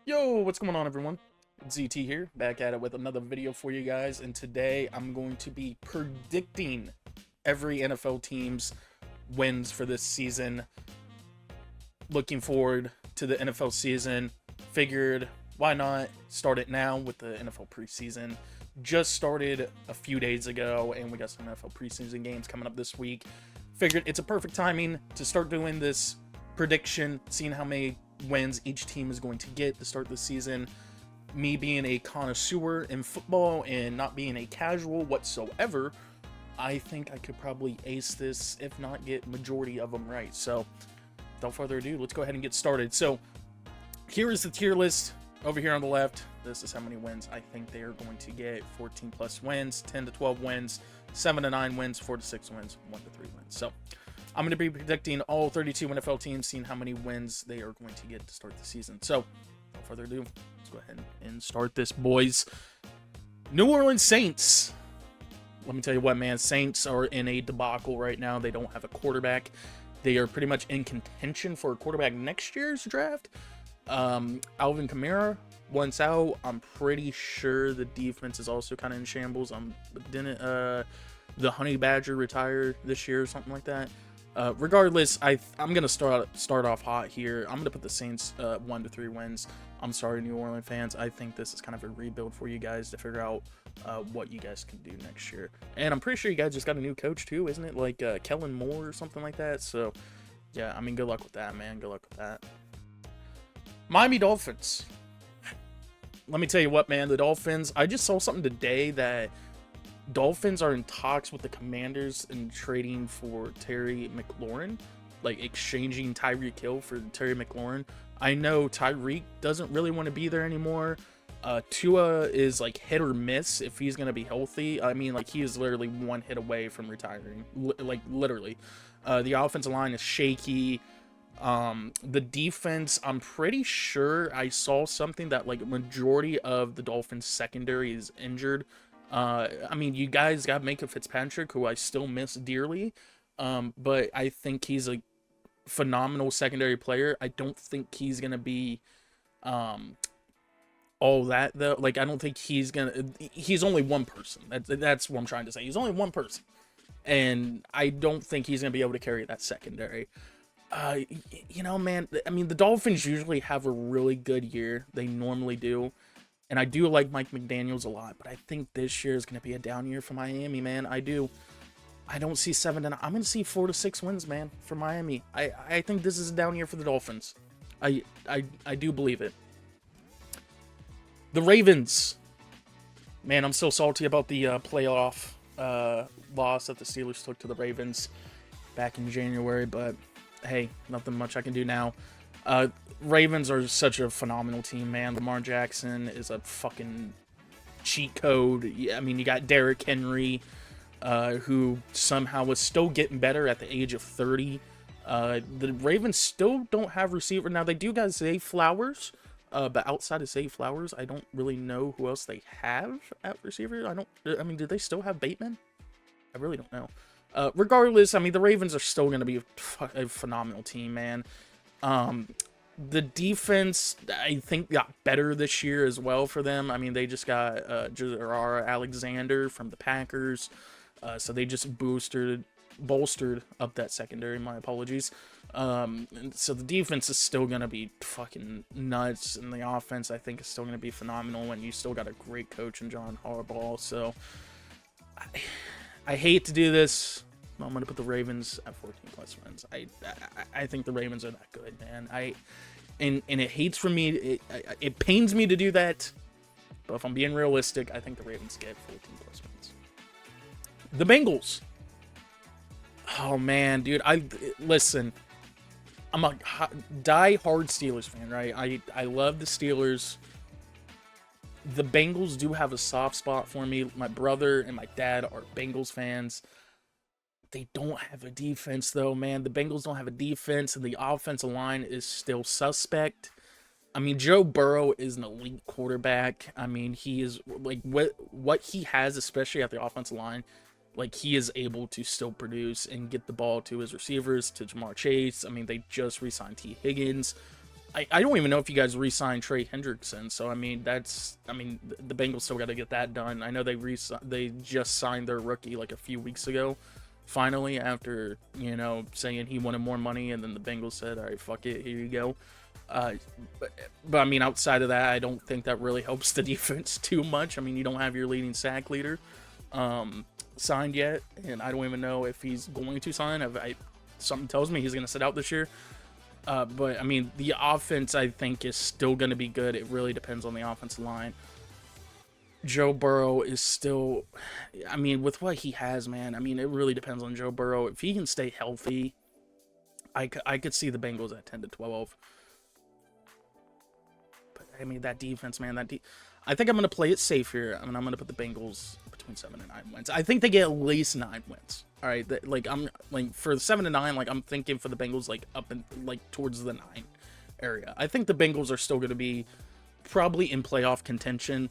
Yo, what's going on, everyone? ZT here, back at it with another video for you guys, and today I'm going to be predicting every NFL team's wins for this season. Looking forward to the NFL season. Figured, why not start it now with the NFL preseason. Just started a few days ago, and we got some NFL preseason games coming up this week. Figured it's a perfect timing to start doing this prediction, seeing how many wins each team is going to get to start the season. Me being a connoisseur in football and not being a casual whatsoever, I think I could probably ace this, if not get majority of them right. So without further ado, let's go ahead and get started. So here is the tier list over here on the left. This is how many wins I think they are going to get. 14 plus wins, 10 to 12 wins, 7 to 9 wins, 4 to 6 wins, 1 to 3 wins. So I'm going to be predicting all 32 NFL teams, seeing how many wins they are going to get to start the season. So, without further ado, let's go ahead and start this, boys. New Orleans Saints. Let me tell you what, man. Saints are in a debacle right now. They don't have a quarterback. They are pretty much in contention for a quarterback next year's draft. Alvin Kamara, once out, I'm pretty sure the defense is also kind of in shambles. Didn't the Honey Badger retire this year or something like that? Regardless, I'm gonna start off hot here. I'm gonna put the Saints 1 to 3 wins. I'm sorry, New Orleans fans. I think this is kind of a rebuild for you guys to figure out what you guys can do next year. And I'm pretty sure you guys just got a new coach too, isn't it? Like Kellen Moore or something like that. So yeah, I mean, good luck with that, man. Good luck with that. Miami Dolphins. Let me tell you what, man. The Dolphins. I just saw something today that Dolphins are in talks with the Commanders and trading for Terry McLaurin, like exchanging Tyreek Hill for Terry McLaurin. I know Tyreek doesn't really want to be there anymore. Tua is like hit or miss if he's going to be healthy. I mean, like, he is literally one hit away from retiring, like literally. The offensive line is shaky. The defense, I'm pretty sure I saw something that like majority of the Dolphins secondary is injured. I mean, you guys got Minka Fitzpatrick, who I still miss dearly, but I think he's a phenomenal secondary player. I don't think he's gonna be all that though. Like, I don't think he's only one person. That's what I'm trying to say. He's only one person, and I don't think he's gonna be able to carry that secondary. You know, man, I mean, the Dolphins usually have a really good year. They normally do. And I do like Mike McDaniels a lot, but I think this year is going to be a down year for Miami, man. I do. I don't see 7 to 9. I'm going to see 4 to 6 wins, man, for Miami. I think this is a down year for the Dolphins. I do believe it. The Ravens. Man, I'm so salty about the playoff loss that the Steelers took to the Ravens back in January, but hey, nothing much I can do now. Ravens are such a phenomenal team, man. Lamar Jackson is a fucking cheat code. I mean, you got Derrick Henry, who somehow was still getting better at the age of 30. The Ravens still don't have receiver. Now, they do got Zay Flowers, but outside of Zay Flowers, I don't really know who else they have at receiver. I mean, do they still have Bateman? I really don't know. Regardless, I mean, the Ravens are still going to be a phenomenal team, man. The defense, I think, got better this year as well for them. I mean, they just got Jair Alexander from the Packers, so they just bolstered up that secondary. My apologies. And so the defense is still going to be fucking nuts, and the offense, I think, is still going to be phenomenal, and you still got a great coach in John Harbaugh. So I hate to do this. I'm going to put the Ravens at 14 plus wins. I think the Ravens are that good, man. And it hates for me. It pains me to do that. But if I'm being realistic, I think the Ravens get 14 plus wins. The Bengals. Oh, man, dude. Listen. I'm a die-hard Steelers fan, right? I love the Steelers. The Bengals do have a soft spot for me. My brother and my dad are Bengals fans. They don't have a defense, though, man. The Bengals don't have a defense, and the offensive line is still suspect. I mean, Joe Burrow is an elite quarterback. I mean, he is, like, what he has, especially at the offensive line, like, he is able to still produce and get the ball to his receivers, to Jamar Chase. I mean, they just re-signed T. Higgins. I don't even know if you guys re-signed Trey Hendrickson. So I mean, the Bengals still got to get that done. I know they just signed their rookie like a few weeks ago, finally, after saying he wanted more money, and then the Bengals said, all right, fuck it, here you go. But I mean, outside of that, I don't think that really helps the defense too much. I mean, you don't have your leading sack leader signed yet, and I don't even know if he's going to sign. Something tells me he's going to sit out this year. But I mean, the offense I think is still going to be good. It really depends on the offensive line. Joe Burrow is still, I mean, with what he has, man, I mean, it really depends on Joe Burrow. If he can stay healthy, I could see the Bengals at 10-12. I mean, that defense, man, I think I'm going to play it safe here. I mean, I'm going to put the Bengals between 7 and 9 wins. I think they get at least 9 wins. All right, I'm like for the 7 and 9, like I'm thinking for the Bengals like up and like towards the 9 area. I think the Bengals are still going to be probably in playoff contention.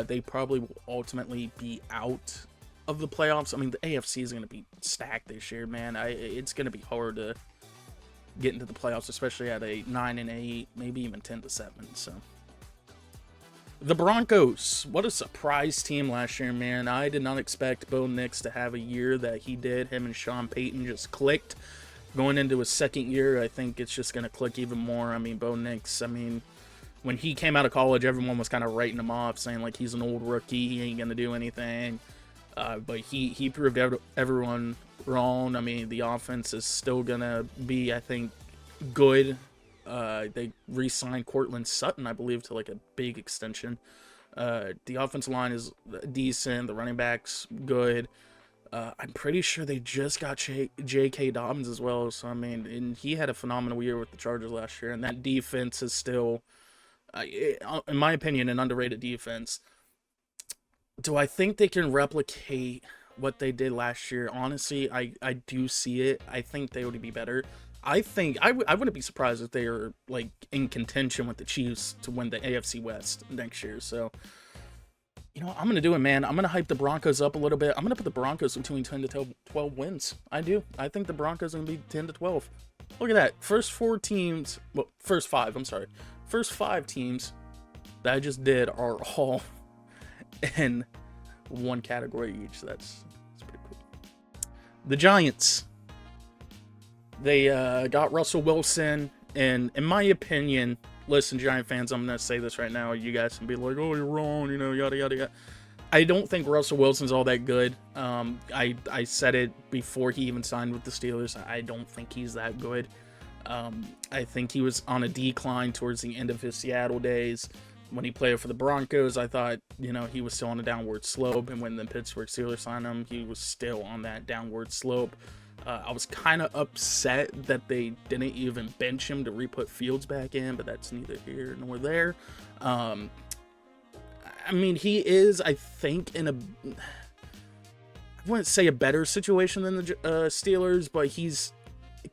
They probably will ultimately be out of the playoffs. I mean, the AFC is going to be stacked this year, man. It's going to be hard to get into the playoffs, especially at a 9 and 8, maybe even 10-7. So. The Broncos, what a surprise team last year, man. I did not expect Bo Nix to have a year that he did. Him and Sean Payton just clicked. Going into his second year, I think it's just going to click even more. I mean, Bo Nix, I mean, when he came out of college, everyone was kind of writing him off, saying, like, he's an old rookie, he ain't going to do anything. But he proved everyone wrong. I mean, the offense is still going to be, I think, good. They re-signed Cortland Sutton, I believe, to like a big extension. The offensive line is decent. The running back's good. I'm pretty sure they just got J.K. Dobbins as well. So, I mean, and he had a phenomenal year with the Chargers last year. And that defense is still, in my opinion, an underrated defense. Do I think they can replicate what they did last year? Honestly, I do see it. I think they would be better. I think I wouldn't be surprised if they are like in contention with the Chiefs to win the AFC West next year. So, I'm gonna do it, man. I'm gonna hype the Broncos up a little bit. I'm gonna put the Broncos between 10-12 wins. I do. I think the Broncos are gonna be 10-12. Look at that. First 5 teams that I just did are all in one category each. So that's pretty cool. The Giants. They got Russell Wilson, and in my opinion, listen, Giant fans, I'm going to say this right now. You guys can be like, oh, you're wrong, yada, yada, yada. I don't think Russell Wilson's all that good. I said it before he even signed with the Steelers. I don't think he's that good. I think he was on a decline towards the end of his Seattle days. When he played for the Broncos, I thought, he was still on a downward slope. And when the Pittsburgh Steelers signed him, he was still on that downward slope. I was kind of upset that they didn't even bench him to re-put Fields back in, but that's neither here nor there. I mean, he is, I think, I wouldn't say a better situation than the Steelers, but he's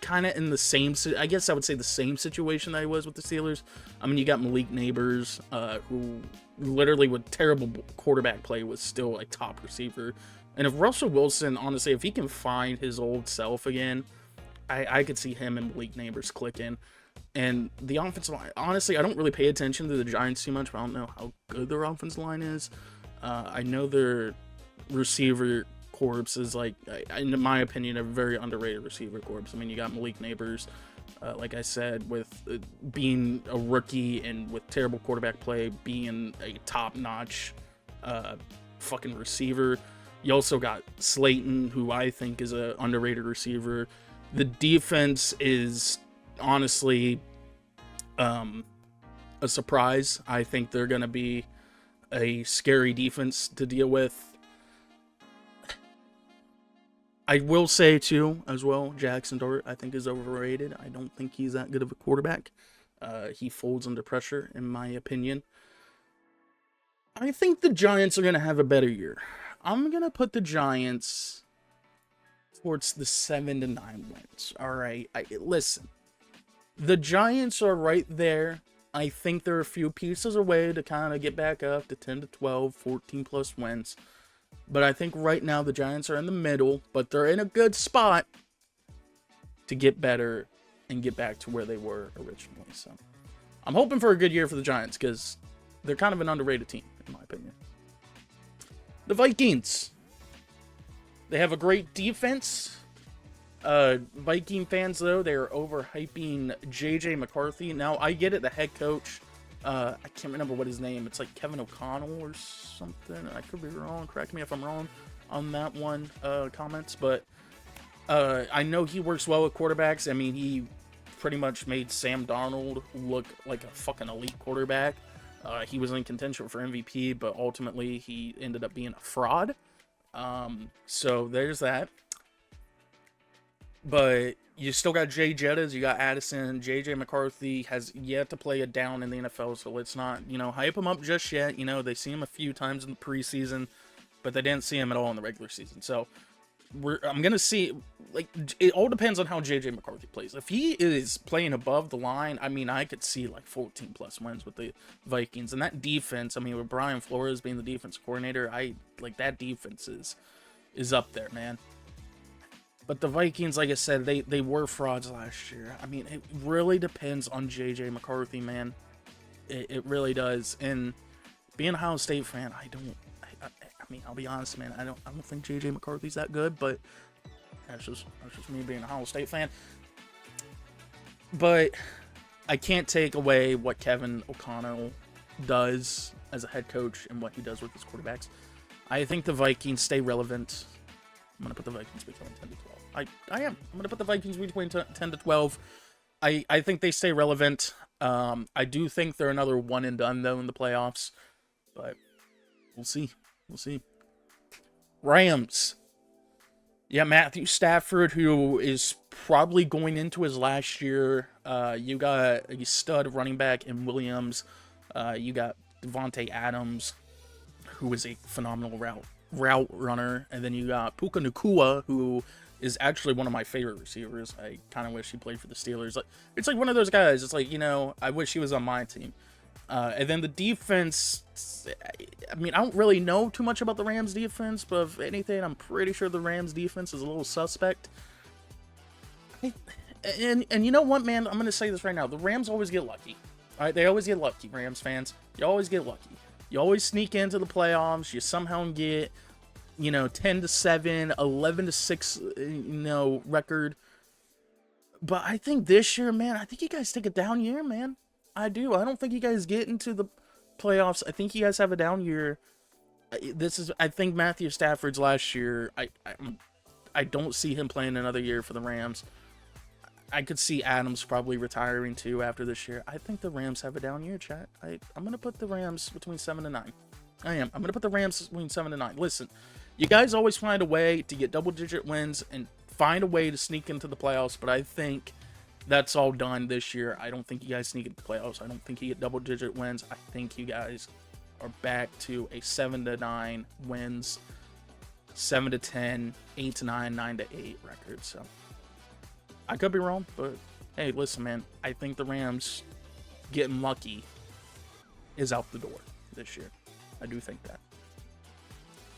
kind of in the same, I guess I would say the same situation that he was with the Steelers. I mean, you got Malik Neighbors, who literally with terrible quarterback play was still a top receiver. And if Russell Wilson, honestly, if he can find his old self again, I could see him and Malik Neighbors clicking. And the offensive line, honestly, I don't really pay attention to the Giants too much, but I don't know how good their offensive line is. I know their receiver corps is, like, in my opinion, a very underrated receiver corps. I mean, you got Malik Neighbors, like I said, with being a rookie and with terrible quarterback play, being a top-notch fucking receiver. You also got Slayton, who I think is an underrated receiver. The defense is honestly a surprise. I think they're going to be a scary defense to deal with. I will say, too, as well, Jackson Dart, I think, is overrated. I don't think he's that good of a quarterback. He folds under pressure, in my opinion. I think the Giants are going to have a better year. I'm going to put the Giants towards the 7-9 wins. All right. Listen, the Giants are right there. I think they're a few pieces away to kind of get back up to 10-12, 14+ wins. But I think right now the Giants are in the middle, but they're in a good spot to get better and get back to where they were originally. So I'm hoping for a good year for the Giants because they're kind of an underrated team, in my opinion. The Vikings. They have a great defense. Viking fans, though, they're overhyping J.J. McCarthy. Now, I get it, the head coach, I can't remember what his name. It's like Kevin O'Connell or something. I could be wrong. Correct me if I'm wrong on that one, comments. But I know he works well with quarterbacks. I mean, he pretty much made Sam Darnold look like a fucking elite quarterback. He was in contention for MVP, but ultimately he ended up being a fraud. So there's that. But you still got Jay Jettas, you got Addison. J.J. McCarthy has yet to play a down in the NFL, so let's not, hype him up just yet. They see him a few times in the preseason, but they didn't see him at all in the regular season. So I'm going to see, it all depends on how J.J. McCarthy plays. If he is playing above the line, I mean, I could see 14-plus wins with the Vikings. And that defense, I mean, with Brian Flores being the defense coordinator, that defense is up there, man. But the Vikings, like I said, they were frauds last year. I mean, it really depends on J.J. McCarthy, man. It really does. And being an Ohio State fan, I mean, I'll be honest, man. I don't think J.J. McCarthy's that good, but that's just me being an Ohio State fan. But I can't take away what Kevin O'Connell does as a head coach and what he does with his quarterbacks. I think the Vikings stay relevant. I'm going to put the Vikings between 10 to 12. I am. I'm going to put the Vikings between 10 to 12. I think they stay relevant. I do think they're another one and done, though, in the playoffs. But we'll see. We'll see. Rams. Yeah, Matthew Stafford, who is probably going into his last year. You got a stud running back in Williams. You got Devontae Adams, who is a phenomenal route runner, and then you got Puka Nacua, who is actually one of my favorite receivers. I kind of wish he played for the Steelers. It's like one of those guys. It's like, I wish he was on my team. And then the defense, I mean, I don't really know too much about the Rams defense, but if anything, I'm pretty sure the Rams defense is a little suspect. And you know what, man? I'm going to say this right now. The Rams always get lucky. All right, they always get lucky, Rams fans. You always get lucky. You always sneak into the playoffs. You somehow get, 10-7, 11-6, record. But I think this year, man, I think you guys take a down year, man. I do. I don't think you guys get into the playoffs. I think you guys have a down year. I think Matthew Stafford's last year. I don't see him playing another year for the Rams. I could see Adams probably retiring too after this year. I think the Rams have a down year, chat. I'm going to put the Rams between 7 and 9. I am. I'm going to put the Rams between 7 and 9. Listen, you guys always find a way to get double-digit wins and find a way to sneak into the playoffs, but I think that's all done this year. I don't think you guys sneak into the playoffs. I don't think you get double-digit wins. I think you guys are back to a 7 to 9 wins, 7 to 10, 8 to 9, 9 to 8 record. So I could be wrong, but hey, listen, man. I think the Rams getting lucky is out the door this year. I do think that.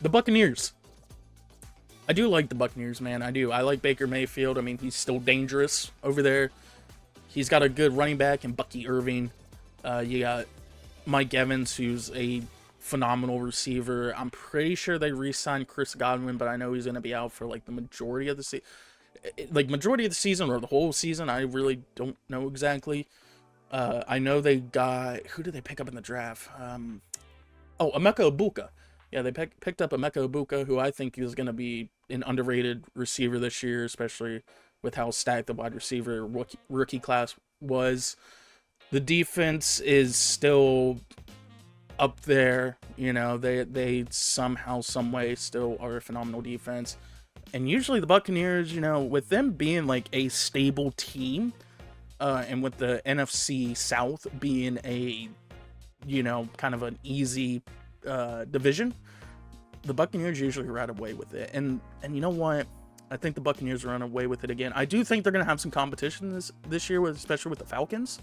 The Buccaneers. I do like the Buccaneers, man. I do. I like Baker Mayfield. I mean, he's still dangerous over there. He's got a good running back in Bucky Irving. You got Mike Evans, who's a phenomenal receiver. I'm pretty sure they re-signed Chris Godwin, but I know he's going to be out for the majority of the season. Majority of the season or the whole season, I really don't know exactly. I know they got... Who did they pick up in the draft? Emeka Egbuka. Yeah, they picked up Emeka Egbuka, who I think is going to be an underrated receiver this year, especially with how stacked the wide receiver rookie class was. The defense is still up there. They somehow, some way still are a phenomenal defense. And usually the Buccaneers, with them being a stable team, and with the NFC South being a, kind of an easy division, the Buccaneers usually run away with it. And you know what? I think the Buccaneers run away with it again. I do think they're going to have some competition this year, especially with the Falcons.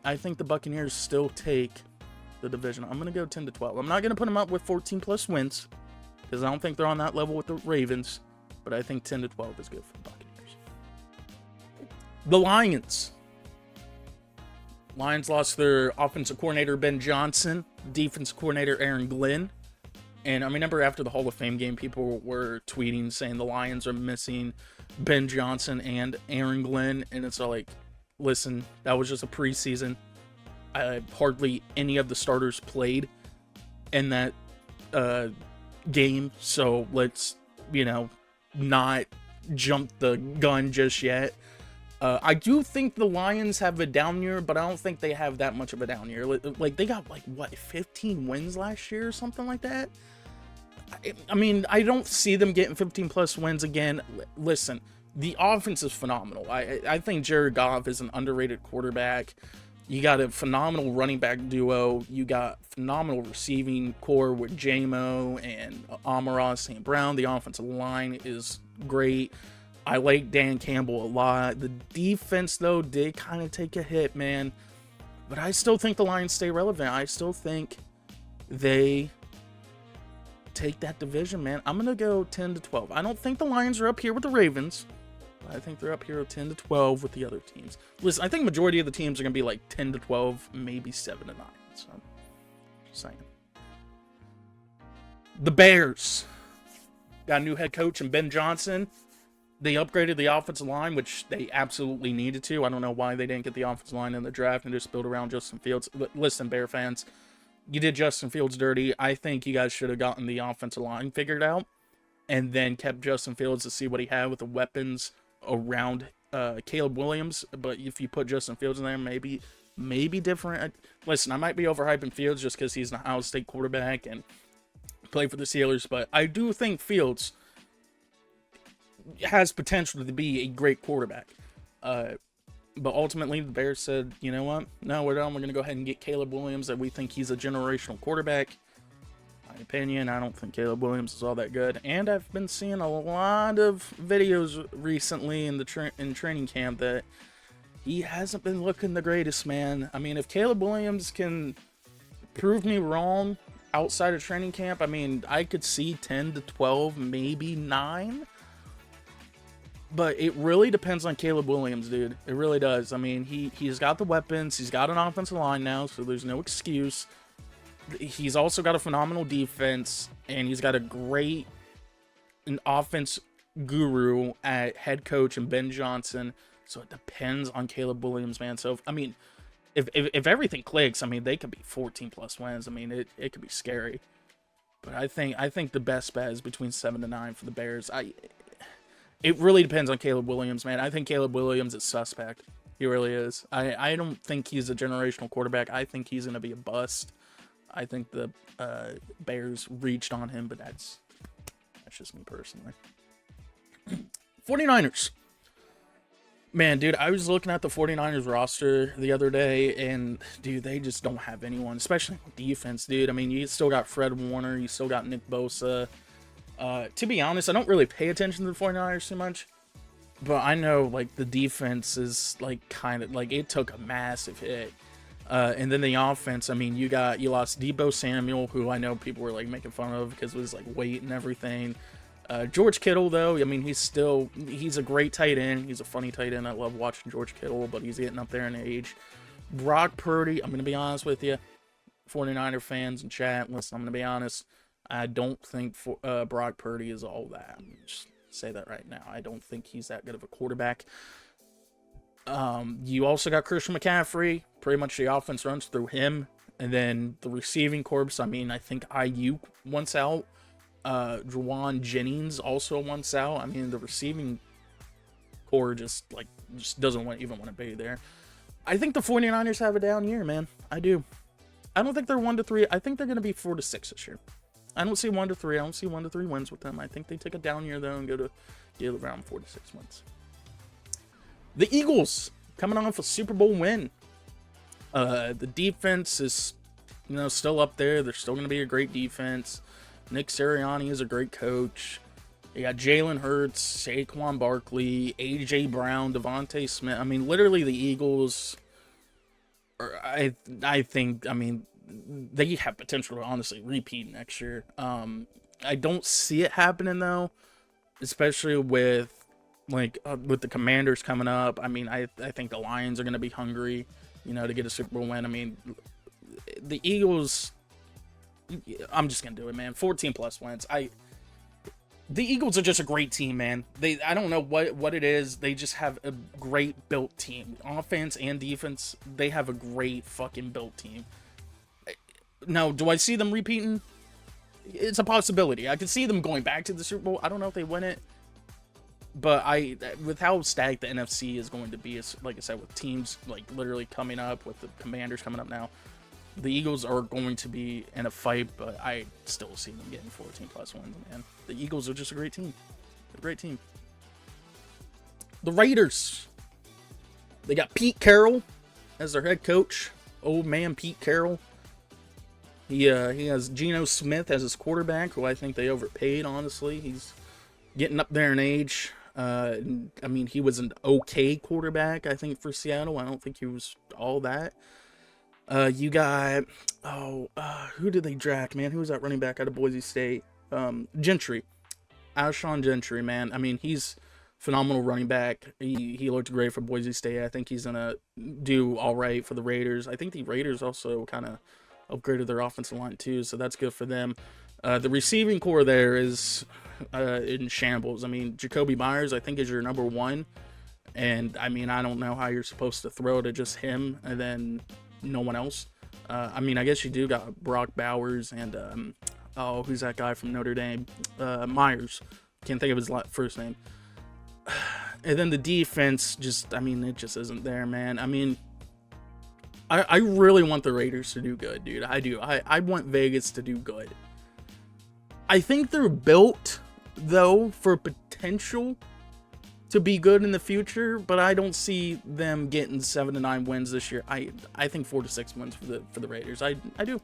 I think the Buccaneers still take the division. I'm going to go 10 to 12. I'm not going to put them up with 14-plus wins because I don't think they're on that level with the Ravens. But I think 10 to 12 is good for the Buccaneers. The Lions. Lions lost their offensive coordinator, Ben Johnson, defensive coordinator, Aaron Glenn. And I remember after the Hall of Fame game, people were tweeting saying the Lions are missing Ben Johnson and Aaron Glenn. And it's all like, listen, that was just a preseason. Hardly any of the starters played in that game. So let's, not jump the gun just yet. I do think the Lions have a down year, but I don't think they have that much of a down year. Like, they got, 15 wins last year or something like that? I mean, I don't see them getting 15-plus wins again. Listen, the offense is phenomenal. I think Jared Goff is an underrated quarterback. You got a phenomenal running back duo. You got phenomenal receiving core with J-Mo and Amon-Ra St. Brown. The offensive line is great. I like Dan Campbell a lot. The defense, though, did kind of take a hit, man. But I still think the Lions stay relevant. I still think they take that division, man. I'm going to go 10-12. I don't think the Lions are up here with the Ravens. But I think they're up here 10-12 with the other teams. Listen, I think majority of the teams are going to be like 10-12, maybe 7-9. So, just saying. The Bears got a new head coach in Ben Johnson. They upgraded the offensive line, which they absolutely needed to. I don't know why they didn't get the offensive line in the draft and just build around Justin Fields. Listen, Bear fans, you did Justin Fields dirty. I think you guys should have gotten the offensive line figured out and then kept Justin Fields to see what he had with the weapons around Caleb Williams. But if you put Justin Fields in there, maybe different. Listen, I might be overhyping Fields just because he's an Ohio State quarterback and played for the Steelers, but I do think Fields has potential to be a great quarterback. But ultimately, the Bears said, you know what? No, we're done. We're going to go ahead and get Caleb Williams, that we think he's a generational quarterback. My opinion, I don't think Caleb Williams is all that good. And I've been seeing a lot of videos recently in the in training camp that he hasn't been looking the greatest, man. I mean, if Caleb Williams can prove me wrong outside of training camp, I mean, I could see 10-12, maybe 9. But it really depends on Caleb Williams, dude. It really does. I mean, he's got the weapons. He's got an offensive line now, so there's no excuse. He's also got a phenomenal defense, and he's got a great offense guru at head coach and Ben Johnson. So it depends on Caleb Williams, man. So, I mean, if everything clicks, I mean, they could be 14-plus wins. I mean, it could be scary. But I think the best bet is between 7-9 for the Bears. It really depends on Caleb Williams, man. I think Caleb Williams is suspect. He really is. I don't think he's a generational quarterback. I think he's going to be a bust. I think the Bears reached on him, but that's just me personally. 49ers. Man, dude, I was looking at the 49ers roster the other day, and, dude, they just don't have anyone, especially on defense, dude. I mean, you still got Fred Warner. You still got Nick Bosa. To be honest, I don't really pay attention to the 49ers too much, but I know, like, the defense is, like, kind of, like, it took a massive hit. And then the offense, I mean, you lost Deebo Samuel, who I know people were, like, making fun of because it was, like, weight and everything. George Kittle, though, I mean, he's a great tight end. He's a funny tight end. I love watching George Kittle, but he's getting up there in age. Brock Purdy, I'm going to be honest with you, 49er fans in chat, listen, I'm going to be honest. I don't think Brock Purdy is all that. I'm just say that right now. I don't think he's that good of a quarterback. You also got Christian McCaffrey. Pretty much the offense runs through him. And then the receiving corps, I mean, I think IU wants out. Juwan Jennings also wants out. I mean, the receiving core just doesn't even want to be there. I think the 49ers have a down year, man. I do. I don't think they're 1-3. I think they're going to be 4-6 this year. I don't see 1-3. I don't see 1-3 wins with them. I think they take a down year, though, and get around 4-6 wins. The Eagles coming off a Super Bowl win. The defense is, still up there. They're still going to be a great defense. Nick Sirianni is a great coach. You got Jalen Hurts, Saquon Barkley, A.J. Brown, Devontae Smith. I mean, literally the Eagles, I think, I mean, they have potential to honestly repeat next year. I don't see it happening, though, especially with the Commanders coming up. I mean, I think the Lions are going to be hungry. you know, to get a Super Bowl win. I mean, the Eagles, I'm just gonna do it, man. 14 plus wins. The Eagles are just a great team, man. I don't know what it is. They just have a great built team. Offense and defense, they have a great fucking built team. Now, do I see them repeating? It's a possibility. I could see them going back to the Super Bowl. I don't know if they win it. But with how stacked the NFC is going to be, like I said, with teams like literally coming up, with the Commanders coming up now, the Eagles are going to be in a fight, but I still see them getting 14 plus wins, man. The Eagles are just a great team. A great team. The Raiders. They got Pete Carroll as their head coach. Old man Pete Carroll. He has Geno Smith as his quarterback, who I think they overpaid, honestly. He's getting up there in age. I mean, he was an okay quarterback, I think, for Seattle. I don't think he was all that. You got, who did they draft, man? Who was that running back out of Boise State? Gentry. Alshon Gentry, man. I mean, he's phenomenal running back. He looked great for Boise State. I think he's going to do all right for the Raiders. I think the Raiders also kind of upgraded their offensive line, too, so that's good for them. The receiving core there is in shambles. I mean, Jacoby Myers, I think, is your number one. And, I mean, I don't know how you're supposed to throw to just him and then no one else. I mean, I guess you do got Brock Bowers and, who's that guy from Notre Dame? Myers. Can't think of his first name. And then the defense just, I mean, it just isn't there, man. I mean, I really want the Raiders to do good, dude. I do. I want Vegas to do good. I think they're built, though, for potential to be good in the future, but I don't see them getting 7 to 9 wins this year. I think 4 to 6 wins for the Raiders. I do.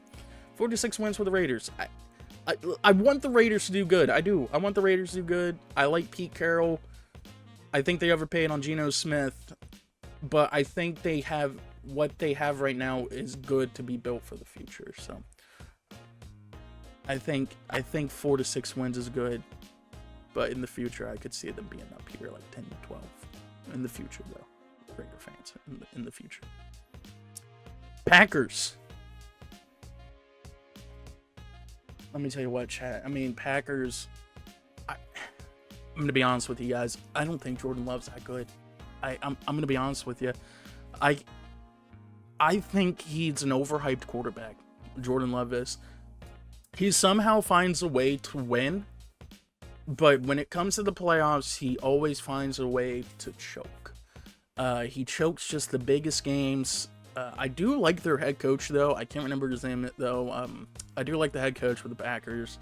4 to 6 wins for the Raiders. I want the Raiders to do good. I do. I want the Raiders to do good. I like Pete Carroll. I think they overpaid on Geno Smith, but I think they have what they have right now is good to be built for the future. So I think 4 to 6 wins is good, but in the future I could see them being up here like 10 to 12 in the future, though. Raider fans in the future. Packers. Let me tell you what, chat. I mean, Packers. I'm gonna be honest with you guys. I don't think Jordan Love's that good. I'm gonna be honest with you. I think he's an overhyped quarterback. Jordan Love is. He somehow finds a way to win, but when it comes to the playoffs, he always finds a way to choke. He chokes just the biggest games. I do like their head coach, though. I can't remember his name, though. I do like the head coach for the Packers.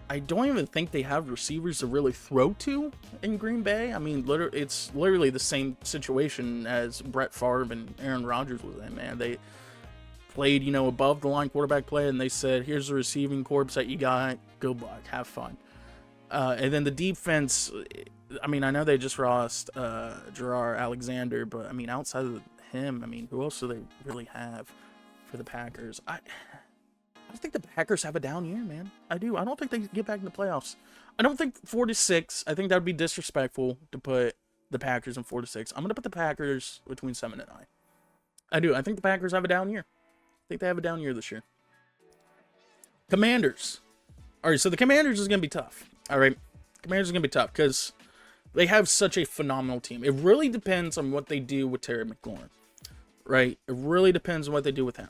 I don't even think they have receivers to really throw to in Green Bay. I mean, it's literally the same situation as Brett Favre and Aaron Rodgers was in, man. They played, above the line quarterback play, and they said, here's the receiving corps that you got. Good luck. Have fun. And then the defense, I mean, I know they just lost Gerard Alexander, but, I mean, outside of him, I mean, who else do they really have for the Packers? I think the Packers have a down year, man. I do. I don't think they get back in the playoffs. I don't think 4 to 6. I think that would be disrespectful to put the Packers in 4 to 6. I'm going to put the Packers between 7 and 9. I do. I think the Packers have a down year. I think they have a down year this year. Commanders. All right, so the Commanders is going to be tough. All right. Commanders is going to be tough because they have such a phenomenal team. It really depends on what they do with Terry McLaurin. Right? It really depends on what they do with him.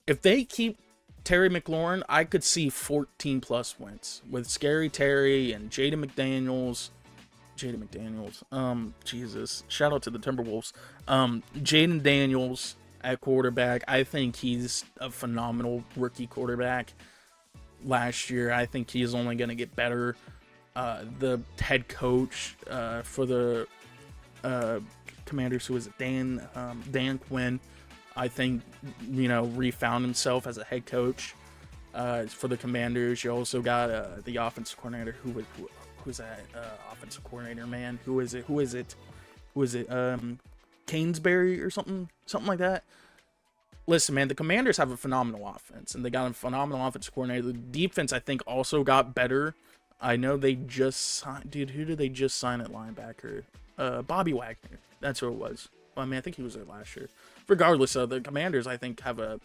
If they keep Terry McLaurin, I could see 14 plus wins with Scary Terry and Jaden McDaniels. Jesus. Shout out to the Timberwolves. Jaden Daniels at quarterback. I think he's a phenomenal rookie quarterback. Last year, I think he's only going to get better. The head coach for the Commanders, who is it? Dan Quinn. I think, refound himself as a head coach for the Commanders. You also got the offensive coordinator. Who's that offensive coordinator, man? Who is it? Kingsbury or something like that. Listen, man, the Commanders have a phenomenal offense, and they got a phenomenal offensive coordinator. The defense, I think, also got better. I know they just signed... Dude, who did they just sign at linebacker? Bobby Wagner. That's who it was. Well, I mean, I think he was there last year. regardless, the Commanders, I think, have a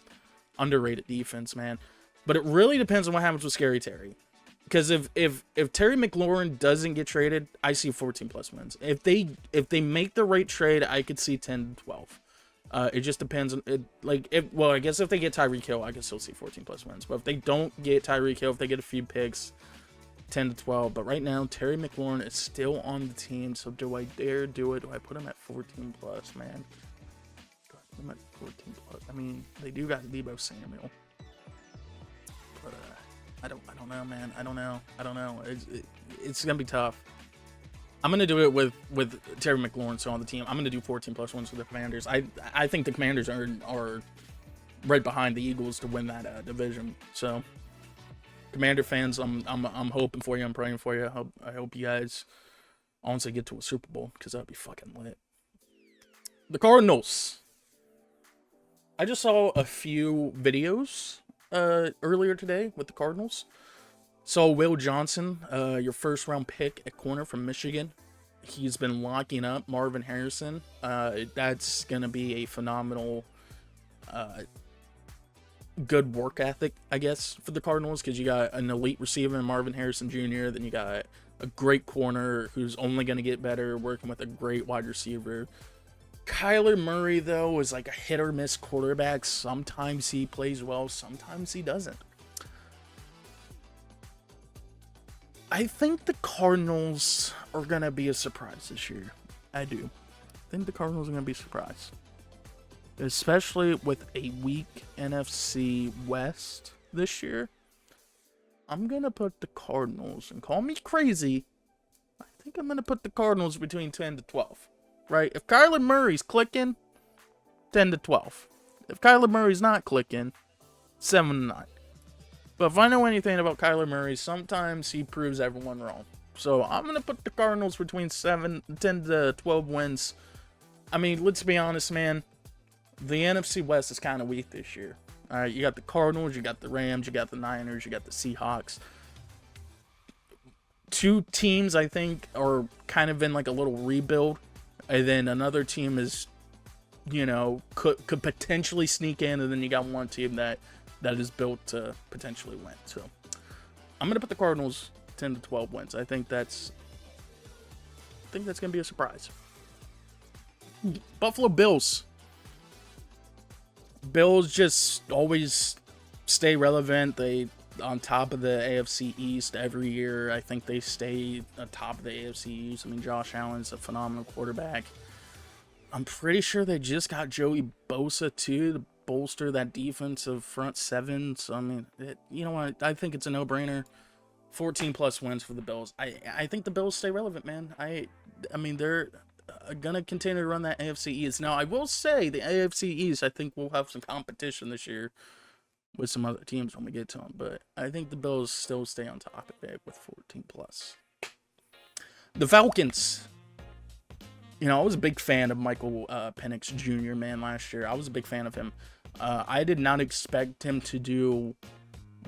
underrated defense, man. But it really depends on what happens with Scary Terry. Because if Terry McLaurin doesn't get traded, I see 14+ wins. If they make the right trade, I could see 10 to 12. It just depends on it. Well, I guess if they get Tyreek Hill, I can still see 14+ wins. But if they don't get Tyreek Hill, if they get a few picks, 10 to 12. But right now, Terry McLaurin is still on the team. So do I dare do it? Do I put him at 14+, man? Do I put him at 14+? I mean, they do got Deebo Samuel. But I don't know, man. I don't know. It's gonna be tough. I'm gonna do it with Terry McLaurin still on the team. I'm gonna do 14+ wins for the Commanders. I think the Commanders are right behind the Eagles to win that division. So, Commander fans, I'm hoping for you. I'm praying for you. I hope you guys honestly get to a Super Bowl, because that'd be fucking lit. The Cardinals. I just saw a few videos earlier today with the Cardinals. So Will Johnson, your first round pick at corner from Michigan, he's been locking up Marvin Harrison. That's gonna be a phenomenal, good work ethic, I guess, for the Cardinals, because you got an elite receiver in Marvin Harrison Jr. Then you got a great corner who's only gonna get better working with a great wide receiver. Kyler Murray, though, is like a hit or miss quarterback. Sometimes he plays well, sometimes he doesn't. I think the Cardinals are going to be a surprise this year. I do. I think the Cardinals are going to be surprised. Especially with a weak NFC West this year. I'm going to put the Cardinals, and call me crazy, I think I'm going to put the Cardinals between 10 to 12. Right? If Kyler Murray's clicking, 10 to 12. If Kyler Murray's not clicking, 7 to 9. But if I know anything about Kyler Murray, sometimes he proves everyone wrong. So I'm going to put the Cardinals between 10 to 12 wins. I mean, let's be honest, man. The NFC West is kind of weak this year. All right, you got the Cardinals, you got the Rams, you got the Niners, you got the Seahawks. Two teams, I think, are kind of in like a little rebuild. And then another team is, could potentially sneak in. And then you got one team that is built to potentially win. So I'm going to put the Cardinals 10 to 12 wins. I think that's going to be a surprise. Buffalo Bills. Bills just always stay relevant. They on top of the AFC East every year. I think they stay on top of the AFC East. I mean, Josh Allen's a phenomenal quarterback. I'm pretty sure they just got Joey Bosa too to bolster that defensive front seven. So I mean, you know what? I think it's a no-brainer. 14+ wins for the Bills. I think the Bills stay relevant, man. I mean, they're gonna continue to run that AFC East. Now, I will say the AFC East, I think we'll have some competition this year with some other teams when we get to them, but I think the Bills still stay on top of it with 14+. The Falcons. I was a big fan of Michael Penix Jr., man, last year. I was a big fan of him. I did not expect him to do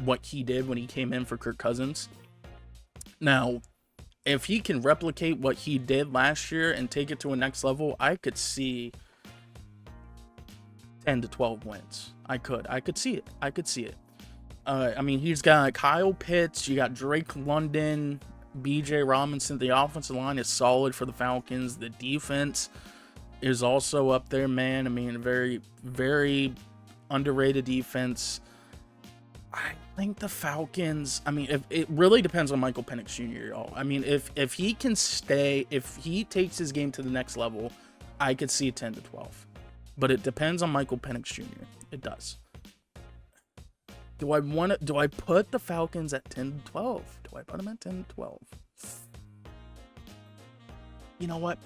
what he did when he came in for Kirk Cousins. Now, if he can replicate what he did last year and take it to a next level, I could see 10 to 12 wins. I could see it. I mean, he's got Kyle Pitts, you got Drake London, BJ Robinson. The offensive line is solid for the Falcons. The defense is also up there, man. I mean, very, very underrated defense. I think the Falcons, I mean, it really depends on Michael Penix Jr., y'all. I mean, if he can stay, if he takes his game to the next level, I could see 10 to 12. But it depends on Michael Penix Jr. It does. Do I put the Falcons at 10 to 12? Do I put them at 10 to 12? You know what?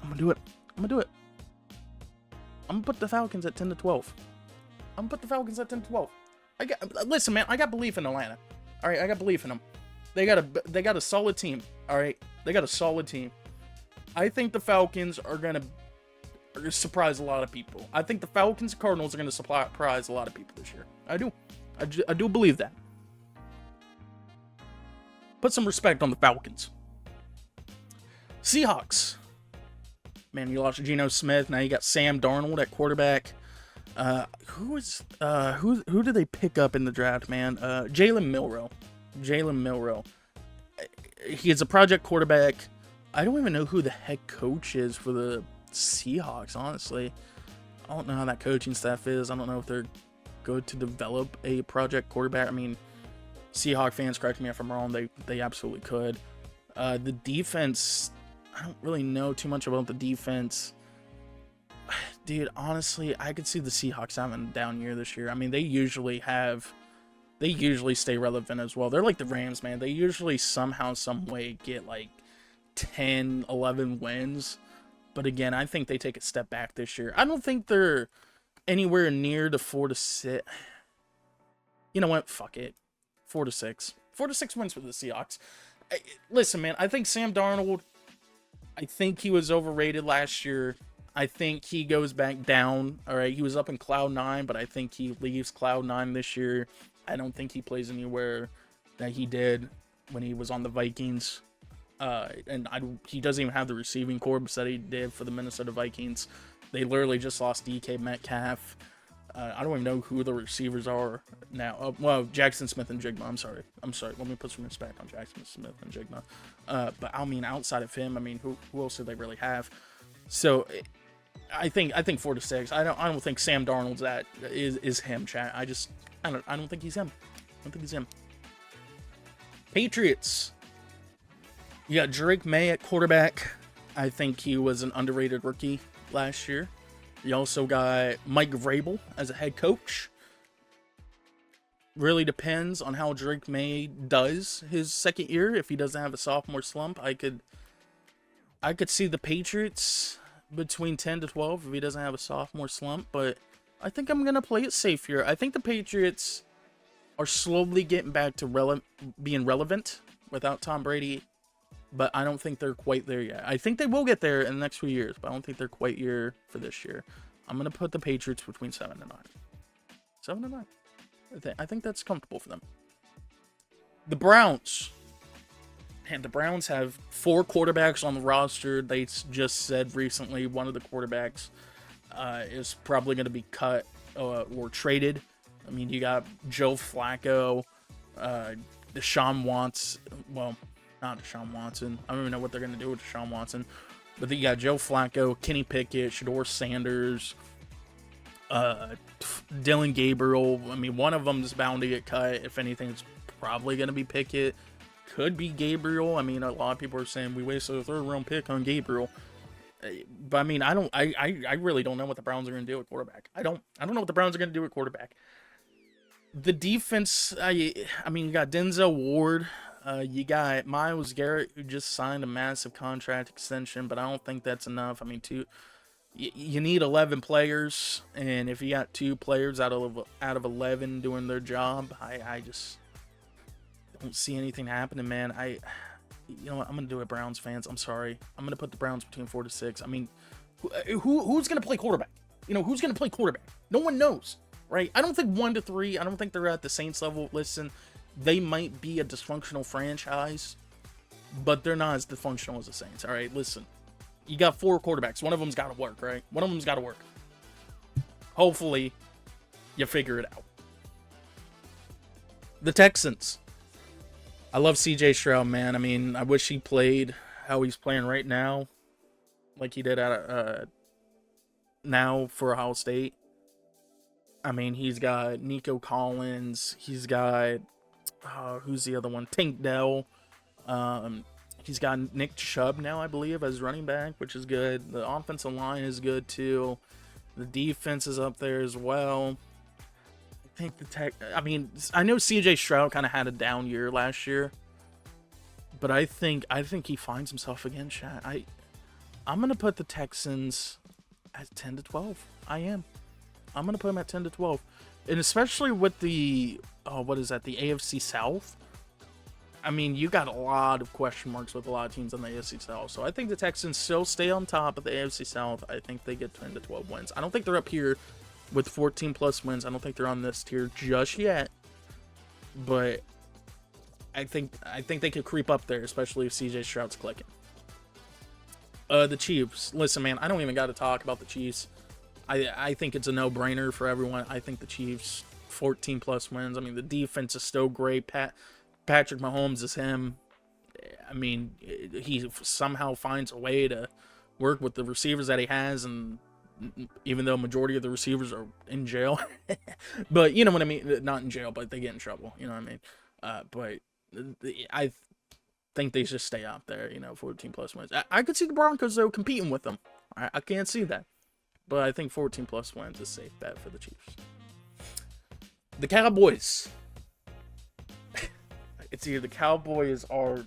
I'm going to do it. I'm going to put the Falcons at 10 to 12. I'm going to put the Falcons at 10 to 12. Listen, man, I got belief in Atlanta. All right, I got belief in them. They got a solid team. All right, they got a solid team. I think the Falcons are gonna surprise a lot of people. I think the Falcons and Cardinals are gonna surprise a lot of people this year. I do believe that. Put some respect on the Falcons. Seahawks. Man, you lost Geno Smith. Now you got Sam Darnold at quarterback. Who did they pick up in the draft, man? Jalen Milroe. Jalen Milroe. He is a project quarterback. I don't even know who the head coach is for the Seahawks, honestly. I don't know how that coaching staff is. I don't know if they're good to develop a project quarterback. I mean, Seahawk fans, correct me if I'm wrong, they absolutely could. The defense, I don't really know too much about the defense. Dude, honestly, I could see the Seahawks having a down year this year. I mean, they usually stay relevant as well. They're like the Rams, man. They usually somehow, some way get like 10, 11 wins. But again, I think they take a step back this year. I don't think they're anywhere near the 4-6. You know what? Fuck it. 4-6. 4-6 wins for the Seahawks. Listen, man, I think Sam Darnold, I think he was overrated last year. I think he goes back down. All right, he was up in Cloud 9, but I think he leaves Cloud 9 this year. I don't think he plays anywhere that he did when he was on the Vikings. He doesn't even have the receiving corps that he did for the Minnesota Vikings. They literally just lost DK Metcalf. I don't even know who the receivers are now. Well, Jackson Smith and Jigma. I'm sorry. Let me put some respect on Jackson Smith and Jigma. But I mean, outside of him, I mean, who else do they really have? So I think 4-6. I don't think Sam Darnold's is him, chat. I don't think he's him. I don't think he's him. Patriots. You got Drake May at quarterback. I think he was an underrated rookie last year. You also got Mike Vrabel as a head coach. Really depends on how Drake May does his second year. If he doesn't have a sophomore slump, I could see the Patriots between 10-12 if he doesn't have a sophomore slump. But I think I'm going to play it safe here. I think the Patriots are slowly getting back to being relevant without Tom Brady. But I don't think they're quite there yet. I think they will get there in the next few years, but I don't think they're quite here for this year. I'm going to put the Patriots between 7 and 9. 7 and 9. I think that's comfortable for them. The Browns. And the Browns have 4 quarterbacks on the roster. They just said recently one of the quarterbacks is probably going to be cut or traded. I mean, you got Joe Flacco, Deshaun Watson. Well, not Deshaun Watson. I don't even know what they're going to do with Deshaun Watson. But then you got Joe Flacco, Kenny Pickett, Shador Sanders, Dylan Gabriel. I mean, one of them is bound to get cut. If anything, it's probably going to be Pickett. Could be Gabriel. I mean, a lot of people are saying we wasted a 3rd round pick on Gabriel. But I mean, I really don't know what the Browns are going to do at quarterback. I don't know what the Browns are going to do at quarterback. The defense, I mean, you got Denzel Ward. You got Myles Garrett, who just signed a massive contract extension, but I don't think that's enough. I mean, you need 11 players, and if you got 2 players out of 11 doing their job, I just don't see anything happening, man. You know what? I'm gonna do it, Browns fans. I'm sorry. I'm gonna put the Browns between 4-6. I mean, who's gonna play quarterback? You know, who's gonna play quarterback? No one knows, right? I don't think 1-3. I don't think they're at the Saints level. Listen. They might be a dysfunctional franchise, but they're not as dysfunctional as the Saints. All right, listen. You got 4 quarterbacks. One of them's got to work, right? One of them's got to work. Hopefully, you figure it out. The Texans. I love CJ Stroud, man. I mean, I wish he played how he's playing right now, like he did at now for Ohio State. I mean, he's got Nico Collins. He's got who's the other one? Tank Dell. He's got Nick Chubb now, I believe, as running back, which is good. The offensive line is good too. The defense is up there as well. I think I mean, I know CJ Stroud kind of had a down year last year, but I think he finds himself again, chat. I'm gonna put the Texans at 10-12. I'm gonna put them at 10-12, and especially with the what is that? The AFC South. I mean, you got a lot of question marks with a lot of teams on the AFC South. So I think the Texans still stay on top of the AFC South. I think they get 10-12 wins. I don't think they're up here with 14+ wins. I don't think they're on this tier just yet. But I think they could creep up there, especially if CJ Stroud's clicking. The Chiefs. Listen, man, I don't even got to talk about the Chiefs. I think it's a no-brainer for everyone. I think the Chiefs 14 plus wins. I mean, the defense is still great. Patrick Mahomes is him. I mean, he somehow finds a way to work with the receivers that he has, and even though majority of the receivers are in jail, but you know what I mean, not in jail, but they get in trouble. You know what I mean? But I think they should stay out there. 14 plus wins. I could see the Broncos though competing with them. I can't see that, but I think 14 plus wins is a safe bet for the Chiefs. The Cowboys. It's either the Cowboys or,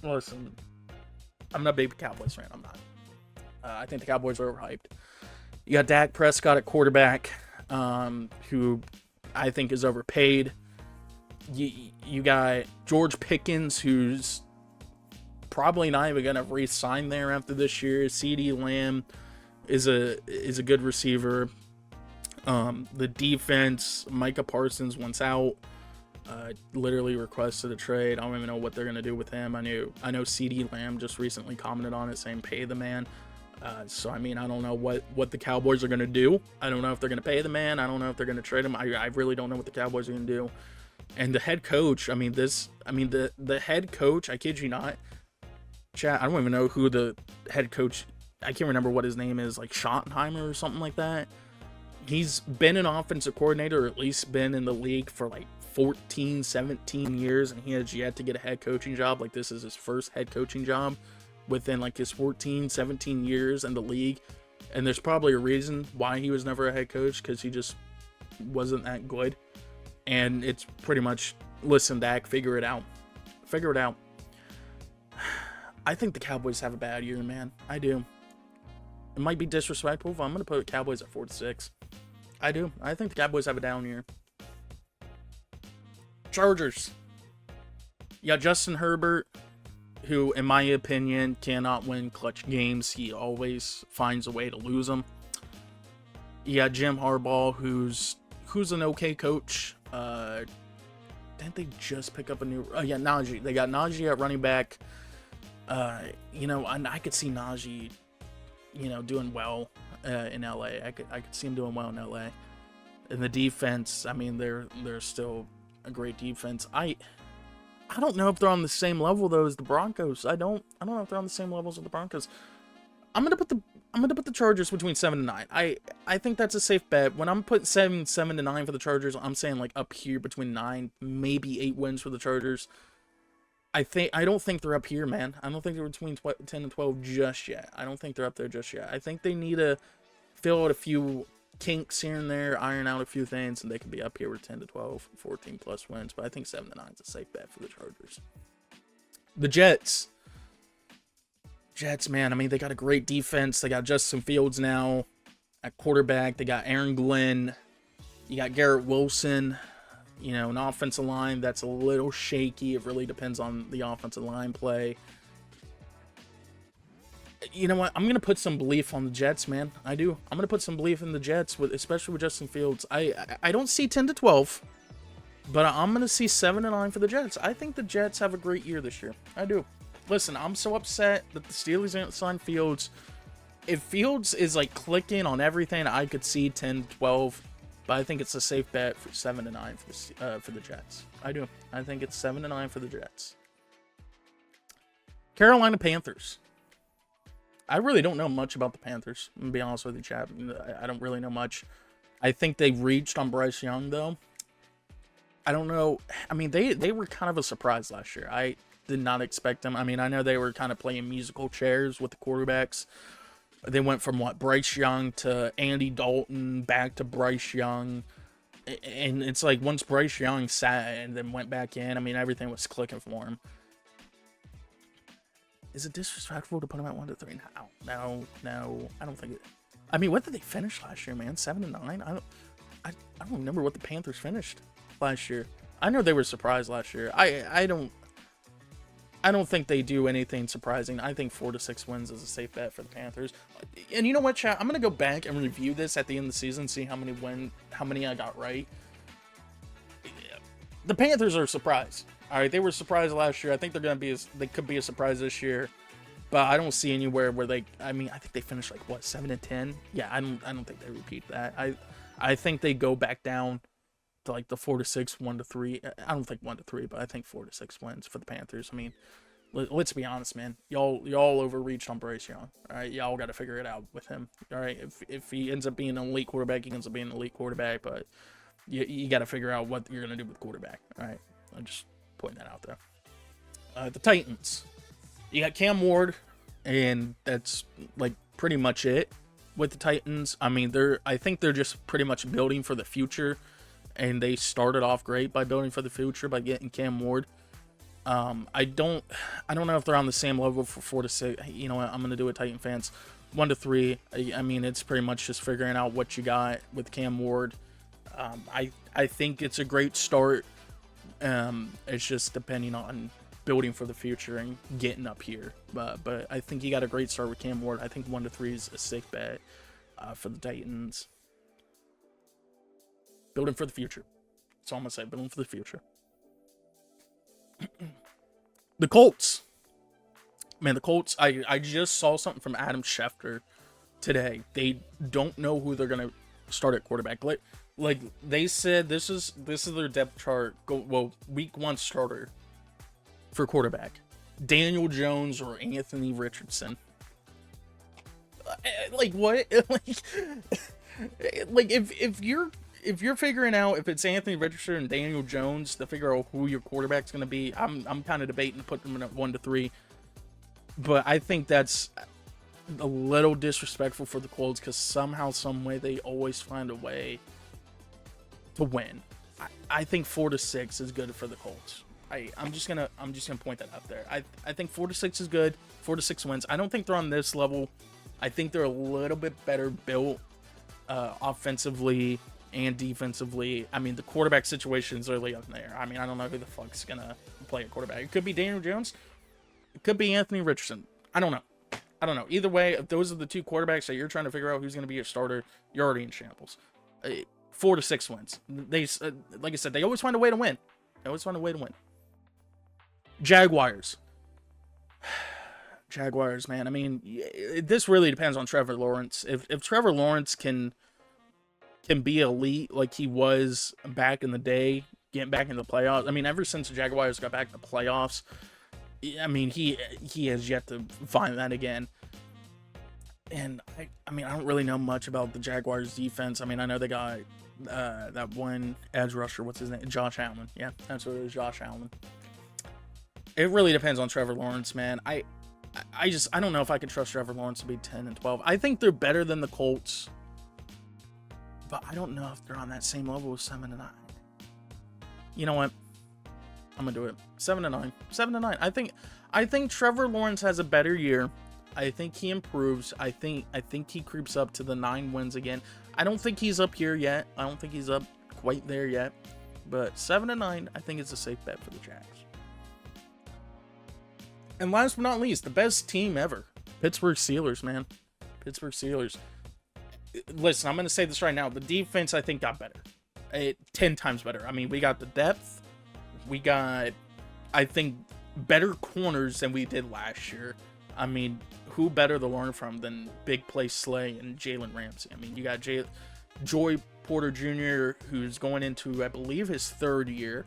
listen, I'm not a big Cowboys fan. I'm not. I think the Cowboys are overhyped. You got Dak Prescott at quarterback, who I think is overpaid. You got George Pickens, who's probably not even going to re-sign there after this year. CeeDee Lamb is a good receiver. The defense, Micah Parsons wants out. Literally requested a trade. I don't even know what they're gonna do with him. I know CeeDee Lamb just recently commented on it saying pay the man. So I mean, I don't know what the Cowboys are gonna do. I don't know if they're gonna pay the man. I don't know if they're gonna trade him. I really don't know what the Cowboys are gonna do. And the head coach, the head coach, I kid you not, chat, I don't even know who the head coach, I can't remember what his name is, like Schottenheimer or something like that. He's been an offensive coordinator, or at least been in the league for like 14, 17 years, and he has yet to get a head coaching job. Like, this is his first head coaching job within like his 14, 17 years in the league. And there's probably a reason why he was never a head coach, because he just wasn't that good. And it's pretty much, listen, Dak, figure it out. Figure it out. I think the Cowboys have a bad year, man. I do. It might be disrespectful, but I'm going to put Cowboys at 4-6. I do. I think the Cowboys have a down year. Chargers. You got Justin Herbert, who, in my opinion, cannot win clutch games. He always finds a way to lose them. You got Jim Harbaugh, who's an okay coach. Didn't they just pick up a new... Oh, yeah, Najee. They got Najee at running back. And I could see Najee, doing well in LA. I could see him doing well in LA. And the defense, I mean, they're still a great defense. I don't know if they're on the same level though as the Broncos. I don't know if they're on the same levels as the Broncos. I'm gonna put the Chargers between 7 and 9. I think that's a safe bet. When I'm putting 7 to 9 for the Chargers, I'm saying like up here between 9, maybe 8 wins for the Chargers. I don't think they're up here, man. I don't think they're between 10 and 12 just yet. I don't think they're up there just yet. I think they need to fill out a few kinks here and there, iron out a few things, and they could be up here with 10 to 12, 14 plus wins. But I think 7 to 9 is a safe bet for the Chargers. The Jets, man. I mean, they got a great defense. They got Justin Fields now at quarterback. They got Aaron Glenn. You got Garrett Wilson. An offensive line that's a little shaky. It really depends on the offensive line play. You know what? I'm going to put some belief on the Jets, man. I do. I'm going to put some belief in the Jets, especially with Justin Fields. I don't see 10 to 12, but I'm going to see 7 to 9 for the Jets. I think the Jets have a great year this year. I do. Listen, I'm so upset that the Steelers didn't sign Fields. If Fields is like clicking on everything, I could see 10 to 12. But I think it's a safe bet for 7 to 9 for the Jets. I do. I think it's 7 to 9 for the Jets. Carolina Panthers. I really don't know much about the Panthers. I'm going to be honest with you, Chad. I don't really know much. I think they reached on Bryce Young, though. I don't know. I mean, they were kind of a surprise last year. I did not expect them. I mean, I know they were kind of playing musical chairs with the quarterbacks. They went from, Bryce Young to Andy Dalton, back to Bryce Young. And it's like once Bryce Young sat and then went back in, I mean, everything was clicking for him. Is it disrespectful to put him at 1 to 3 now? No, I don't think it. I mean, what did they finish last year, man? 7 to 9? I don't remember what the Panthers finished last year. I know they were surprised last year. I don't think they do anything surprising. I think 4 to 6 wins is a safe bet for the Panthers. And you know what, chat? I'm gonna go back and review this at the end of the season, see how many I got right. The Panthers are a surprise. All right, they were surprised last year. I think they could be a surprise this year. but I don't see anywhere where they. I mean, I think they finished like what 7-10. Yeah, I don't think they repeat that. I think they go back down to like the 4-6, 1-3. I don't think 1-3, but I think 4-6 wins for the Panthers. I mean, let's be honest, man. Y'all overreached on Bryce Young. All right, y'all got to figure it out with him. All right, if he ends up being an elite quarterback, he ends up being an elite quarterback. But you got to figure out what you're gonna do with quarterback. All right, I'm just putting that out there. The Titans. You got Cam Ward, and that's like pretty much it with the Titans. I mean, I think they're just pretty much building for the future, and they started off great by building for the future by getting Cam Ward. I don't know if they're on the same level for 4-6. You know what? I'm gonna do it, Titan fans. 1-3. I mean, it's pretty much just figuring out what you got with Cam Ward. I think it's a great start. It's just depending on building for the future and getting up here. But I think you got a great start with Cam Ward. I think 1-3 is a safe bet for the Titans. Building for the future. That's all I'm gonna say. Building for the future. The Colts. Man, the Colts, I just saw something from Adam Schefter today. They don't know who they're going to start at quarterback. Like they said, this is their depth chart. Week 1 starter for quarterback. Daniel Jones or Anthony Richardson. Like what? like if you're figuring out if it's Anthony Richardson and Daniel Jones to figure out who your quarterback's going to be, I'm kind of debating to put them in at 1-3. But I think that's a little disrespectful for the Colts because somehow, some way, they always find a way to win. I think 4-6 is good for the Colts. I'm just gonna point that out there. I think 4-6 is good. 4-6 wins. I don't think they're on this level. I think they're a little bit better built offensively and defensively. I mean, the quarterback situation is really up there. I mean, I don't know who the fuck's gonna play at quarterback. It could be Daniel Jones. It could be Anthony Richardson. I don't know. Either way, if those are the two quarterbacks that you're trying to figure out who's going to be your starter, you're already in shambles. 4-6 wins. They, like I said, they always find a way to win. Jaguars. Jaguars, man. I mean, this really depends on Trevor Lawrence. If Trevor Lawrence can be elite like he was back in the day, getting back into the playoffs. I mean, ever since the Jaguars got back in the playoffs, I mean, he has yet to find that again. And I mean, I don't really know much about the Jaguars defense. I mean, I know they got that one edge rusher. What's his name? Josh Allen. Yeah, that's what it is, Josh Allen. It really depends on Trevor Lawrence, man. I don't know if I can trust Trevor Lawrence to be 10-12. I think they're better than the Colts, but I don't know if they're on that same level with 7-9. You know what? I'm gonna do it. 7-9. 7-9. I think Trevor Lawrence has a better year. I think he improves. I think he creeps up to the 9 wins again. I don't think he's up here yet. I don't think he's up quite there yet. But 7-9, I think it's a safe bet for the Jags. And last but not least, the best team ever. Pittsburgh Steelers, man. Pittsburgh Steelers. Listen, I'm going to say this right now. The defense, I think, got better. 10 times better. I mean, we got the depth. We got, I think, better corners than we did last year. I mean, who better to learn from than Big Play Slay and Jalen Ramsey? I mean, you got Joy Porter Jr., who's going into, I believe, his 3rd year.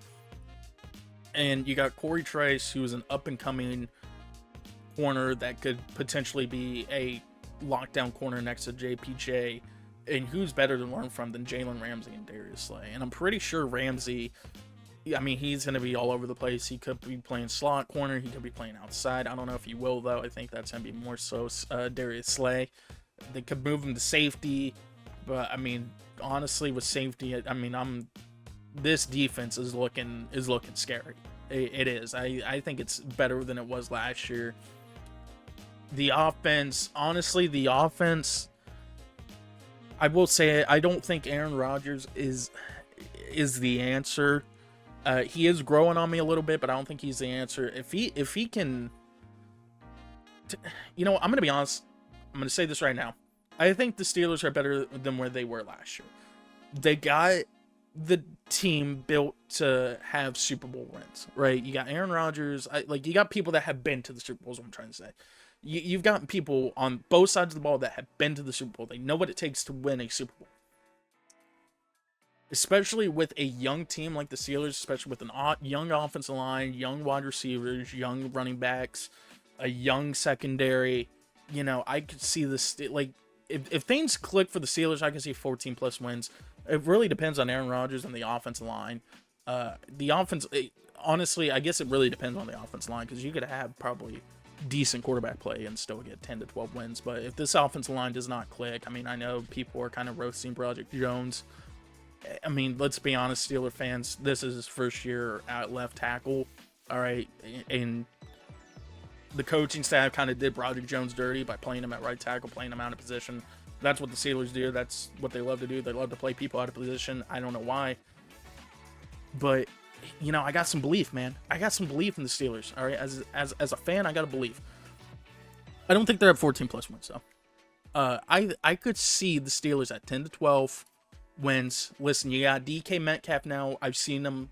And you got Corey Trice, who's an up-and-coming corner that could potentially be a lockdown corner next to JPJ. And who's better to learn from than Jalen Ramsey and Darius Slay? And I'm pretty sure Ramsey, I mean, he's going to be all over the place. He could be playing slot corner. He could be playing outside. I don't know if he will, though. I think that's going to be more so Darius Slay. They could move him to safety. But, I mean, honestly, with safety, I mean, this defense is looking scary. It is. I think it's better than it was last year. The offense, honestly, I will say I don't think Aaron Rodgers is the answer. He is growing on me a little bit, but I don't think he's the answer. If he can, you know, I'm going to be honest. I'm going to say this right now. I think the Steelers are better than where they were last year. They got the team built to have Super Bowl wins, right? You got Aaron Rodgers. You got people that have been to the Super Bowls, what I'm trying to say. You've got people on both sides of the ball that have been to the Super Bowl. They know what it takes to win a Super Bowl. Especially with a young team like the Steelers, especially with an young offensive line, young wide receivers, young running backs, a young secondary. You know, I could see this, like, if things click for the Steelers, I can see 14 plus wins. It really depends on Aaron Rodgers and the offensive line. The offense, honestly, I guess it really depends on the offensive line, because you could have probably decent quarterback play and still get 10 to 12 wins. But if this offensive line does not click, I mean, I know people are kind of roasting Project Jones. I mean, let's be honest, Steeler fans, this is his first year at left tackle. All right. And the coaching staff kind of did Project Jones dirty by playing him at right tackle, playing him out of position. That's what the Steelers do. That's what they love to do. They love to play people out of position. I don't know why. But, you know, I got some belief, man. I got some belief in the Steelers. All right. As a fan, I got to believe. I don't think they're at 14 plus wins, though. I could see the Steelers at 10 to 12 wins. Listen, you got DK Metcalf now. I've seen them.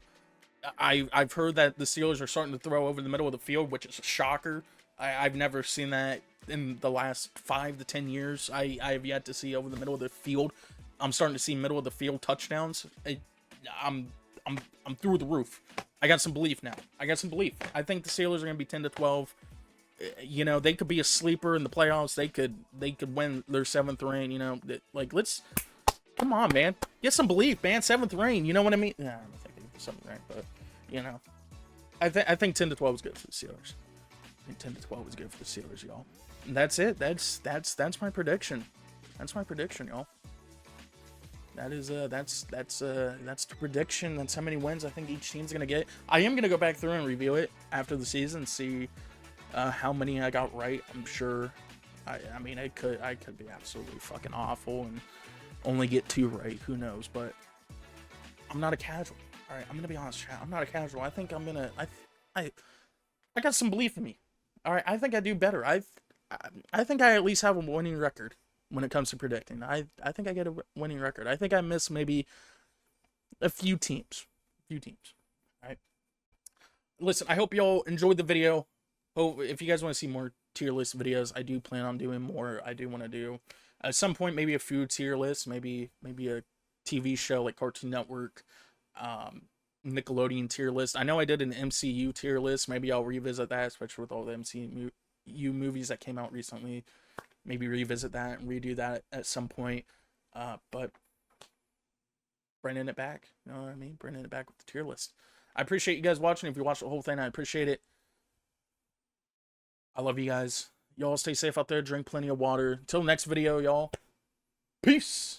I've heard that the Steelers are starting to throw over the middle of the field, which is a shocker. I've never seen that in the last 5 to 10 years. I have yet to see over the middle of the field. I'm starting to see middle of the field touchdowns. I'm through the roof. I got some belief now. I got some belief. I think the Steelers are going to be 10 to 12. You know, they could be a sleeper in the playoffs. They could win their 7th reign. You know, like, let's come on, man. Get some belief, man. 7th reign. You know what I mean? Nah, I don't think they get 7th reign, but you know, I think 10 to 12 is good for the Steelers. I think 10 to 12 is good for the Steelers, y'all. And that's it. That's my prediction. That's my prediction, y'all. That is that's the prediction. That's how many wins I think each team's gonna get. I am gonna go back through and review it after the season, see how many I got right. I'm sure. I mean, I could be absolutely fucking awful and only get 2 right. Who knows? But I'm not a casual. All right, I'm gonna be honest, chat. I'm not a casual. I think I'm gonna. I got some belief in me. All right, I think I do better. I think I at least have a winning record when it comes to predicting. I think I get a winning record. I think I miss maybe a few teams. All right. Listen, I hope y'all enjoyed the video. Hope if you guys want to see more tier list videos, I do plan on doing more. I do want to do at some point maybe a food tier list, maybe a TV show like Cartoon Network, Nickelodeon tier list. I know I did an MCU tier list. Maybe I'll revisit that, especially with all the MCU movies that came out recently. Maybe revisit that and redo that at some point. But bringing it back, you know what I mean? Bringing it back with the tier list. I appreciate you guys watching. If you watched the whole thing, I appreciate it. I love you guys. Y'all stay safe out there. Drink plenty of water. Until next video, y'all. Peace.